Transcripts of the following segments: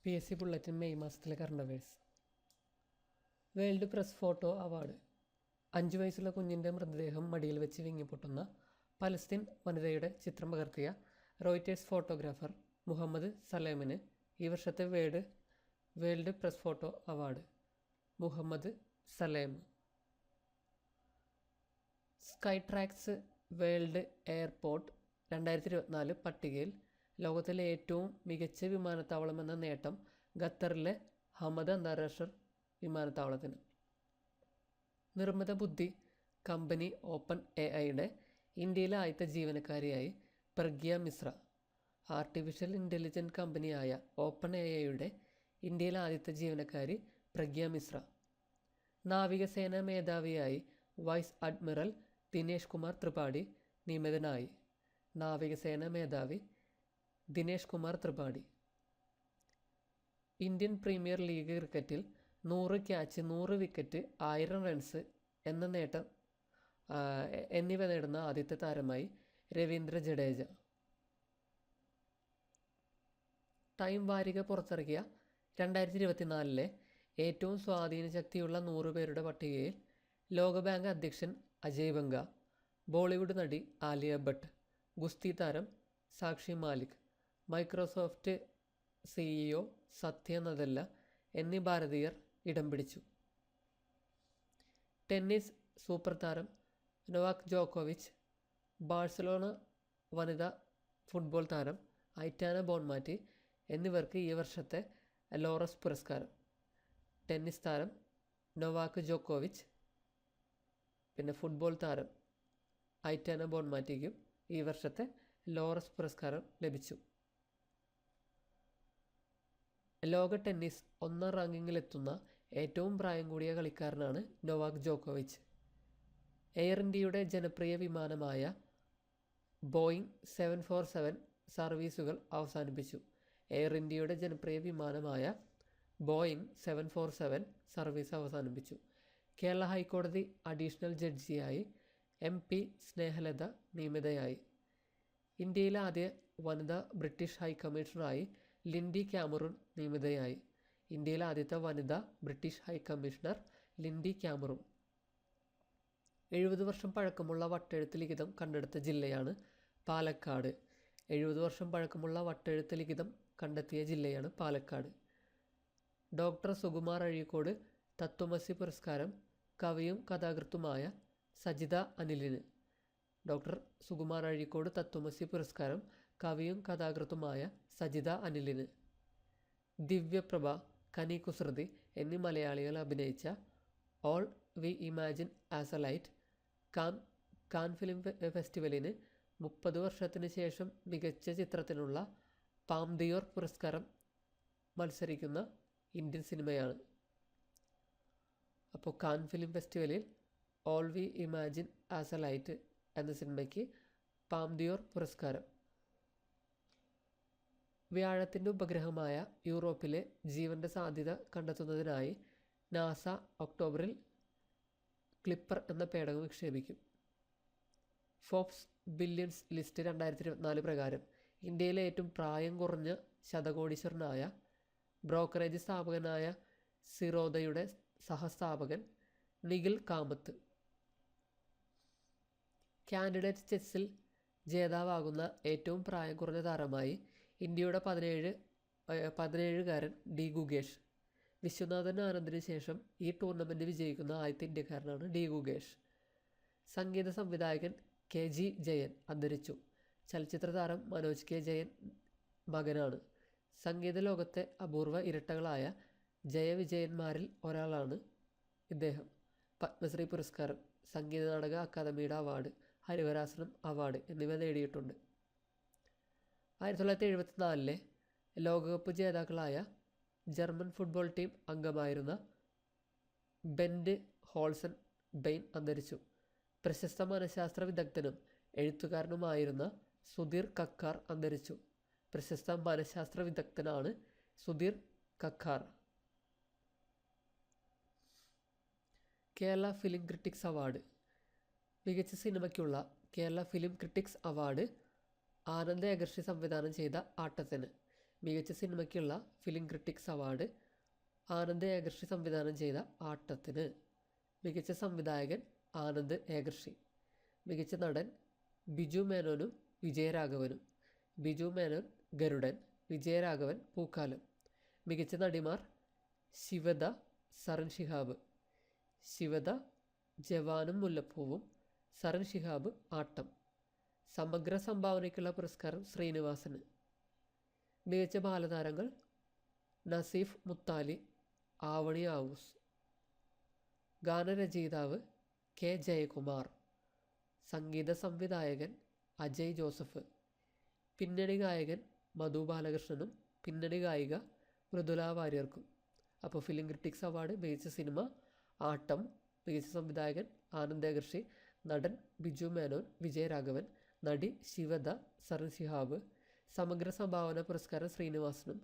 PSC bulletin May മാസത്തിലെ current affairs. World press photo award. 5 വയസ്സുള്ള കുഞ്ഞിൻ്റെ മൃതദേഹം മടിയിൽ വെച്ച് വിങ്ങിപ്പൊട്ടുന്ന പലസ്തീൻ വനിതയുടെ ചിത്രം പകർത്തിയ റോയിറ്റേഴ്സ് ഫോട്ടോഗ്രാഫർ മുഹമ്മദ് സലേമിന് ഈ വർഷത്തെ world press photo award. Mohammed Salem. Skytrax world airport 2024 പട്ടികയിൽ ലോകത്തിലെ ഏറ്റവും മികച്ച വിമാനത്താവളം എന്ന നേട്ടം ഖത്തറിലെ ഹമദ് അന്താരാഷ്ട്ര വിമാനത്താവളത്തിന്. നിർമ്മിത ബുദ്ധി കമ്പനി ഓപ്പൺ AI-യുടെ ഇന്ത്യയിലെ ആദ്യത്തെ ജീവനക്കാരിയായി പ്രഗ്യ മിശ്ര. ആർട്ടിഫിഷ്യൽ ഇൻ്റലിജൻറ്റ് കമ്പനിയായ ഓപ്പൺ AI-യുടെ ഇന്ത്യയിലെ ആദ്യത്തെ ജീവനക്കാരി പ്രഗ്യ മിശ്ര. നാവികസേനാ മേധാവിയായി വൈസ് അഡ്മിറൽ ദിനേശ് കുമാർ ത്രിപാഠി നിയമിതനായി. നാവികസേനാ മേധാവി Dinesh Kumar Tripathi. Indian premier league ക്രിക്കറ്റിൽ 100 ക്യാച്ച് 100 വിക്കറ്റ് 1000 റൺസ് എന്ന നേട്ടം എന്നിവ നേടുന്ന ആദ്യത്തെ താരമായി രവീന്ദ്ര ജഡേജ. ടൈം വാരിക പുറത്തിറക്കിയ 2024 ഏറ്റവും സ്വാധീന ശക്തിയുള്ള 100 പേരുടെ പട്ടികയിൽ ലോകബാങ്ക് അധ്യക്ഷൻ അജയ് ബംഗ, ബോളിവുഡ് നടി ആലിയ ഭട്ട്, ഗുസ്തി താരം സാക്ഷി മാലിക്, മൈക്രോസോഫ്റ്റ് CEO സത്യ നദല്ല എന്നീ ഭാരതീയർ ഇടം പിടിച്ചു. ടെന്നീസ് സൂപ്പർ താരം നൊവാക് ജോക്കോവിച്ച്, ബാഴ്സലോണ വനിതാ ഫുട്ബോൾ താരം ഐറ്റാന ബോൺമാറ്റി എന്നിവർക്ക് ഈ വർഷത്തെ ലോറസ് പുരസ്കാരം. ടെന്നീസ് താരം നൊവാക് ജോക്കോവിച്ച്, പിന്നെ ഫുട്ബോൾ താരം ഐറ്റാന ബോൺമാറ്റിക്കും ഈ വർഷത്തെ ലോറസ് പുരസ്കാരം ലഭിച്ചു. ലോക ടെന്നീസ് 1ാം റാങ്കിങ്ങിലെത്തുന്ന ഏറ്റവും പ്രായം കൂടിയ കളിക്കാരനാണ് നൊവാക് ജോക്കോവിച്ച്. എയർ ഇന്ത്യയുടെ ജനപ്രിയ വിമാനമായ ബോയിങ് 747 സർവീസുകൾ അവസാനിപ്പിച്ചു. എയർ ഇന്ത്യയുടെ ജനപ്രിയ വിമാനമായ ബോയിങ് 747 സർവീസ് അവസാനിപ്പിച്ചു. കേരള ഹൈക്കോടതി അഡീഷണൽ ജഡ്ജിയായി MP സ്നേഹലത നിയമിതയായി. ഇന്ത്യയിലെ ആദ്യ വനിതാ ബ്രിട്ടീഷ് ഹൈക്കമ്മീഷണറായി ലിൻഡി ക്യാമറൂൺ നിയമിതയായി. ഇന്ത്യയിലെ ആദ്യത്തെ വനിതാ ബ്രിട്ടീഷ് ഹൈക്കമ്മീഷണർ ലിൻഡി ക്യാമറൂൺ. 70 വർഷം പഴക്കമുള്ള വട്ടെഴുത്ത് ലിഖിതം കണ്ടെടുത്ത ജില്ലയാണ് പാലക്കാട്. 70 വർഷം പഴക്കമുള്ള വട്ടെഴുത്ത് ലിഖിതം കണ്ടെത്തിയ ജില്ലയാണ് പാലക്കാട്. ഡോക്ടർ സുകുമാർ അഴീക്കോട് തത്വമസി പുരസ്കാരം കവിയും കഥാകൃത്തുമായ സജിത അനിലിന്. ഡോക്ടർ സുകുമാർ അഴീക്കോട് തത്വമസി പുരസ്കാരം കവിയും കഥാകൃത്തുമായ സജിത അനിലിന്. ദിവ്യപ്രഭ, കനി കുസൃതി എന്നീ മലയാളികൾ അഭിനയിച്ച all we imagine as a light Cannes film ഫെസ്റ്റിവലിന് 30 വർഷത്തിന് ശേഷം മികച്ച ചിത്രത്തിനുള്ള പാം ദിയോർ പുരസ്കാരം മത്സരിക്കുന്ന ഇന്ത്യൻ സിനിമയാണ്. അപ്പോൾ കാൻ ഫിലിം ഫെസ്റ്റിവലിൽ all we imagine as a light എന്ന സിനിമയ്ക്ക് പാം ദിയോർ പുരസ്കാരം. വ്യാഴത്തിൻ്റെ ഉപഗ്രഹമായ യൂറോപ്പിലെ ജീവൻ്റെ സാധ്യത കണ്ടെത്തുന്നതിനായി നാസ ഒക്ടോബറിൽ ക്ലിപ്പർ എന്ന പേടകം വിക്ഷേപിക്കും. ഫോബ്സ് ബില്യൺസ് ലിസ്റ്റ് 2024 പ്രകാരം ഇന്ത്യയിലെ ഏറ്റവും പ്രായം കുറഞ്ഞ ശതകോടീശ്വരനായ ബ്രോക്കറേജ് സ്ഥാപകനായ സിറോദയുടെ സഹസ്ഥാപകൻ നിഖിൽ കാമത്ത്. കാൻഡിഡേറ്റ് ചെസ്സിൽ ജേതാവാകുന്ന ഏറ്റവും പ്രായം കുറഞ്ഞ താരമായി ഇന്ത്യയുടെ 17കാരൻ ഡി ഗുഗേഷ്. വിശ്വനാഥൻ ആനന്ദിന് ശേഷം ഈ ടൂർണമെൻറ്റ് വിജയിക്കുന്ന ആദ്യത്തെ ഇന്ത്യക്കാരനാണ് ഡി ഗുഗേഷ്. സംഗീത സംവിധായകൻ KG ജയൻ അന്തരിച്ചു. ചലച്ചിത്ര താരം മനോജ് K ജയൻ മകനാണ്. സംഗീത ലോകത്തെ അപൂർവ ഇരട്ടകളായ ജയവിജയന്മാരിൽ ഒരാളാണ് ഇദ്ദേഹം. പത്മശ്രീ പുരസ്കാരം, സംഗീത നാടക അക്കാദമിയുടെ അവാർഡ്, ഹരിവരാസനം അവാർഡ് എന്നിവ നേടിയിട്ടുണ്ട്. 1974 ലോകകപ്പ് ജേതാക്കളായ ജർമ്മൻ ഫുട്ബോൾ ടീം അംഗമായിരുന്ന ബെൻഡ് ഹോൾസൺ ബെയിൻ അന്തരിച്ചു. പ്രശസ്ത മനഃശാസ്ത്ര വിദഗ്ധനും എഴുത്തുകാരനുമായിരുന്ന സുധീർ കക്കാർ അന്തരിച്ചു. പ്രശസ്ത മനഃശാസ്ത്ര വിദഗ്ധനാണ് Sudhir Kakar. Kerala film critics award. മികച്ച സിനിമയ്ക്കുള്ള Kerala film critics award Anand Ekarshi സംവിധാനം ചെയ്ത ആട്ടത്തിന്. മികച്ച സിനിമയ്ക്കുള്ള film critics award Anand Ekarshi സംവിധാനം ചെയ്ത ആട്ടത്തിന്. മികച്ച സംവിധായകൻ ആനന്ദ് ഏകർഷി. മികച്ച നടൻ ബിജു മേനോനും വിജയരാഘവനും. ബിജു മേനോൻ ഗരുഡൻ, വിജയരാഘവൻ പൂക്കാലം. മികച്ച നടിമാർ ശിവദ, സരൺ ശിഹാബ്. ശിവദ ജവാനും മുല്ലപ്പൂവും, സരൺ ശിഹാബ് ആട്ടം. സമഗ്ര സംഭാവനയ്ക്കുള്ള പുരസ്കാരം ശ്രീനിവാസന്. മികച്ച ബാലതാരങ്ങൾ നസീഫ് മുത്താലി, ആവണി ആവൂസ്. ഗാനരചയിതാവ് കെ ജയകുമാർ. സംഗീത സംവിധായകൻ അജയ് ജോസഫ്. പിന്നണി ഗായകൻ മധു ബാലകൃഷ്ണനും പിന്നണി ഗായിക മൃദുല വാര്യർക്കും. അപ്പോൾ ഫിലിം ക്രിട്ടിക്സ് അവാർഡ് മികച്ച സിനിമ ആട്ടം, മികച്ച സംവിധായകൻ ആനന്ദ് ഏകർഷി, നടൻ ബിജു മേനോൻ വിജയരാഘവൻ, നടി ശിവദ സരൺ ശിഹാബ്. സമഗ്ര സംഭാവന പുരസ്കാരം ശ്രീനിവാസനും.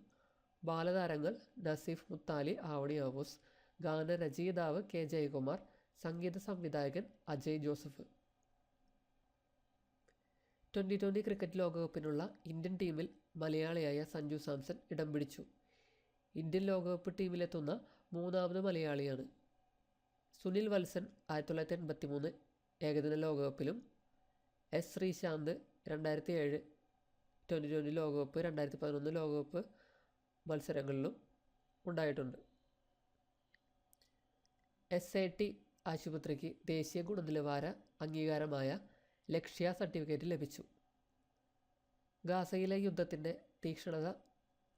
ബാലതാരങ്ങൾ നസീഫ് മുത്താലി, ആവണി ആവൂസ്. ഗാനരചയിതാവ് കെ ജയകുമാർ. സംഗീത സംവിധായകൻ അജയ് ജോസഫ്. 2020 ക്രിക്കറ്റ് ലോകകപ്പിനുള്ള ഇന്ത്യൻ ടീമിൽ മലയാളിയായ സഞ്ജു സാംസൺ ഇടം പിടിച്ചു. ഇന്ത്യൻ ലോകകപ്പ് ടീമിലെത്തുന്ന മൂന്നാമത് മലയാളിയാണ്. സുനിൽ വത്സൻ 1983 ഏകദിന ലോകകപ്പിലും എസ് ശ്രീശാന്ത് 2007 2020 ലോകകപ്പ്, 2011 ലോകകപ്പ് മത്സരങ്ങളിലും ഉണ്ടായിട്ടുണ്ട്. SIT ആശുപത്രിക്ക് ദേശീയ ഗുണനിലവാര അംഗീകാരമായ ലക്ഷ്യ സർട്ടിഫിക്കറ്റ് ലഭിച്ചു. ഗാസയിലെ യുദ്ധത്തിൻ്റെ തീക്ഷ്ണത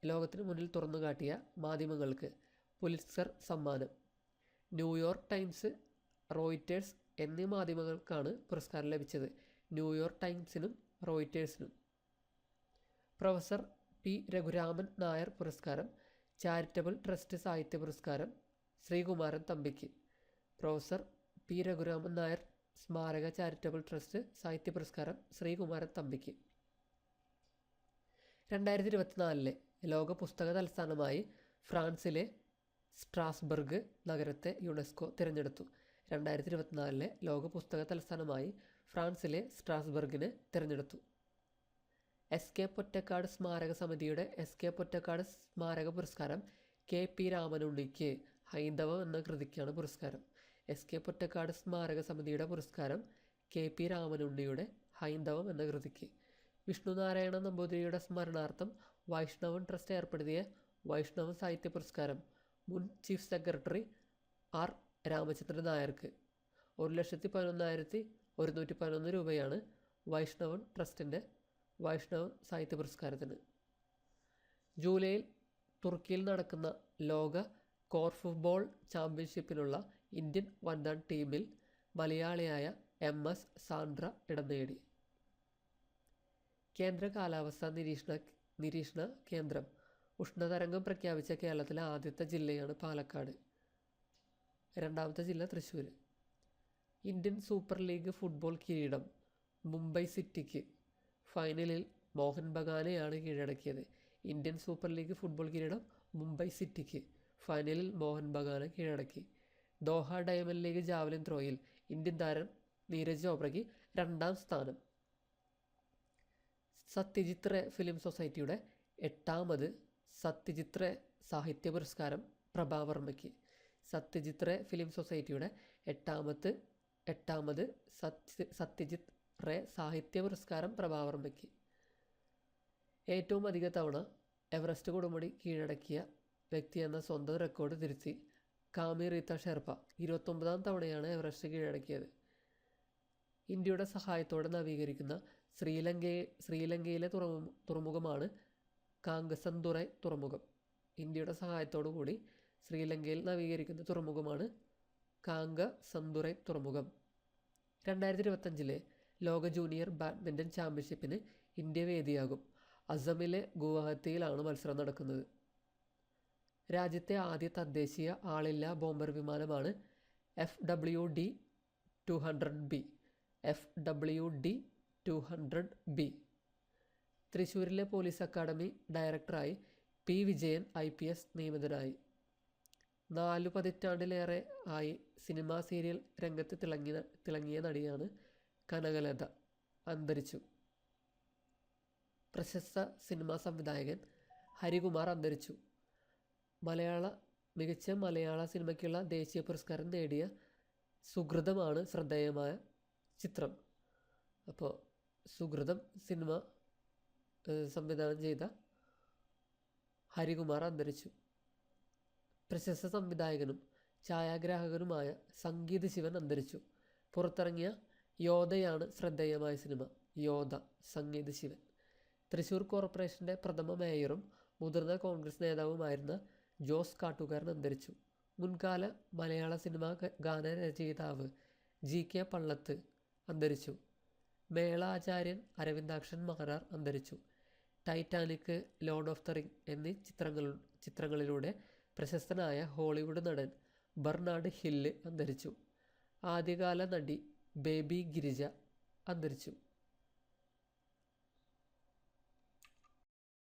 ലോകത്തിന് മുന്നിൽ തുറന്നുകാട്ടിയ മാധ്യമങ്ങൾക്ക് പുലിറ്റ്സർ സമ്മാനം. ന്യൂയോർക്ക് ടൈംസ്, റോയിറ്റേഴ്സ് എന്നീ മാധ്യമങ്ങൾക്കാണ് പുരസ്കാരം ലഭിച്ചത്. ന്യൂയോർക്ക് ടൈംസിനും റോയിറ്റേഴ്സിനും. പ്രൊഫസർ പി രഘുരാമൻ നായർ പുരസ്കാരം ചാരിറ്റബിൾ ട്രസ്റ്റ് സാഹിത്യ പുരസ്കാരം ശ്രീകുമാരൻ തമ്പിക്ക്. പ്രൊഫസർ പി രഘുരാമൻ നായർ സ്മാരക ചാരിറ്റബിൾ ട്രസ്റ്റ് സാഹിത്യ പുരസ്കാരം ശ്രീകുമാരൻ തമ്പിക്ക്. 2024 ലോക പുസ്തക തലസ്ഥാനമായി ഫ്രാൻസിലെ സ്ട്രാസ്ബർഗ് നഗരത്തെ യുനെസ്കോ തിരഞ്ഞെടുത്തു. 2024 ലോക പുസ്തക തലസ്ഥാനമായി ഫ്രാൻസിലെ സ്ട്രാസ്ബർഗിനെ തിരഞ്ഞെടുത്തു. SK പൊറ്റക്കാട് സ്മാരക സമിതിയുടെ SK പൊറ്റക്കാട് സ്മാരക പുരസ്കാരം KP രാമനുണ്ണിക്ക്. ഹൈന്ദവം എന്ന കൃതിക്കാണ് പുരസ്കാരം. SK പൊറ്റക്കാട് സ്മാരക സമിതിയുടെ പുരസ്കാരം KP രാമനുണ്ണിയുടെ ഹൈന്ദവം എന്ന കൃതിക്ക്. വിഷ്ണുനാരായണ നമ്പൂതിരിയുടെ സ്മരണാർത്ഥം വൈഷ്ണവൻ ട്രസ്റ്റ് ഏർപ്പെടുത്തിയ വൈഷ്ണവ സാഹിത്യ പുരസ്കാരം മുൻ ചീഫ് സെക്രട്ടറി R രാമചന്ദ്രൻ നായർക്ക്. 1,11,111 രൂപയാണ് വൈഷ്ണവൻ ട്രസ്റ്റിൻ്റെ വൈഷ്ണവ സാഹിത്യ പുരസ്കാരത്തിന്. ജൂലൈയിൽ തുർക്കിയിൽ നടക്കുന്ന ലോക കോർഫ്ബോൾ ചാമ്പ്യൻഷിപ്പിനുള്ള ഇന്ത്യൻ വനിതാ ടീമിൽ മലയാളിയായ MS സാൻഡ്ര ഇടം നേടി. കേന്ദ്ര കാലാവസ്ഥാ നിരീക്ഷണ കേന്ദ്രം ഉഷ്ണതരംഗം പ്രഖ്യാപിച്ച കേരളത്തിലെ ആദ്യത്തെ ജില്ലയാണ് പാലക്കാട്. രണ്ടാമത്തെ ജില്ല Thrissur. Indian super league football കിരീടം മുംബൈ സിറ്റിക്ക്. ഫൈനലിൽ മോഹൻ ബഗാനെയാണ് കീഴടക്കിയത്. ഇന്ത്യൻ സൂപ്പർ ലീഗ് ഫുട്ബോൾ കിരീടം മുംബൈ സിറ്റിക്ക്. ഫൈനലിൽ മോഹൻ ബഗാനെ കീഴടക്കി. ദോഹ ഡയമണ്ട് ലീഗ് ജാവലിൻ ത്രോയിൽ ഇന്ത്യൻ താരം നീരജ് ചോപ്രയ്ക്ക് 2ാം സ്ഥാനം. സത്യജിത് റേ ഫിലിം സൊസൈറ്റിയുടെ 8ാമത് സത്യജിത് റേ സാഹിത്യ പുരസ്കാരം പ്രഭാവർമ്മയ്ക്ക്. സത്യജിത് റേ ഫിലിം സൊസൈറ്റിയുടെ 8ാമത് സത്യജിത് റേ സാഹിത്യ പുരസ്കാരം പ്രഭാവർമ്മയ്ക്ക്. ഏറ്റവും അധിക തവണ എവറസ്റ്റ് കൊടുമുടി കീഴടക്കിയ വ്യക്തി എന്ന സ്വന്തം റെക്കോർഡ് തിരുത്തി കാമി റീത്ത ഷെർപ്പ 29ാം തവണയാണ് എവറസ്റ്റ് കീഴടക്കിയത്. ഇന്ത്യയുടെ സഹായത്തോടെ നവീകരിക്കുന്ന ശ്രീലങ്കയിലെ തുറമുഖമാണ് കാങ്കസന്തുറൈ തുറമുഖം. ഇന്ത്യയുടെ സഹായത്തോടു കൂടി ശ്രീലങ്കയിൽ നവീകരിക്കുന്ന തുറമുഖമാണ് കാങ്കസന്തുറൈ തുറമുഖം. 2025 ലോക ജൂനിയർ ബാഡ്മിൻ്റൺ ചാമ്പ്യൻഷിപ്പിന് ഇന്ത്യ വേദിയാകും. അസമിലെ ഗുവാഹത്തിയിലാണ് മത്സരം നടക്കുന്നത്. രാജ്യത്തെ ആദ്യ തദ്ദേശീയ ആളില്ലാ ബോംബർ വിമാനമാണ് FWD-200B. FWD-200B. തൃശ്ശൂരിലെ പോലീസ് അക്കാദമി ഡയറക്ടറായി P. വിജയൻ IPS നിയമിതനായി. 4 പതിറ്റാണ്ടിലേറെ ആയി സിനിമാ സീരിയൽ രംഗത്ത് തിളങ്ങിയ നടിയാണ് കനകലത. അന്തരിച്ചു. പ്രശസ്ത സിനിമാ സംവിധായകൻ ഹരികുമാർ അന്തരിച്ചു. മികച്ച മലയാള സിനിമയ്ക്കുള്ള ദേശീയ പുരസ്കാരം നേടിയ സുകൃതമാണ് ശ്രദ്ധേയമായ ചിത്രം. അപ്പോൾ സുകൃതം സിനിമ സംവിധാനം ചെയ്ത ഹരികുമാർ അന്തരിച്ചു. പ്രശസ്ത സംവിധായകനും ഛായാഗ്രാഹകനുമായ സംഗീത് ശിവൻ അന്തരിച്ചു. പുറത്തിറങ്ങിയ യോധയാണ് ശ്രദ്ധേയമായ സിനിമ. യോധ, സംഗീത് ശിവൻ. തൃശ്ശൂർ കോർപ്പറേഷൻ്റെ പ്രഥമ മേയറും മുതിർന്ന കോൺഗ്രസ് നേതാവുമായിരുന്ന ജോസ് കാട്ടുകാരൻ അന്തരിച്ചു. മുൻകാല മലയാള സിനിമാ ഗാനരചയിതാവ് GK പള്ളത്ത് അന്തരിച്ചു. മേളാചാര്യൻ അരവിന്ദാക്ഷൻ മാരാർ അന്തരിച്ചു. Titanic, Lord of the ring എന്നീ ചിത്രങ്ങളിലൂടെ പ്രശസ്തനായ ഹോളിവുഡ് നടൻ ബർണാഡ് ഹില്ല് അന്തരിച്ചു. ആദ്യകാല നടി ബേബി ഗിരിജ അന്തരിച്ചു.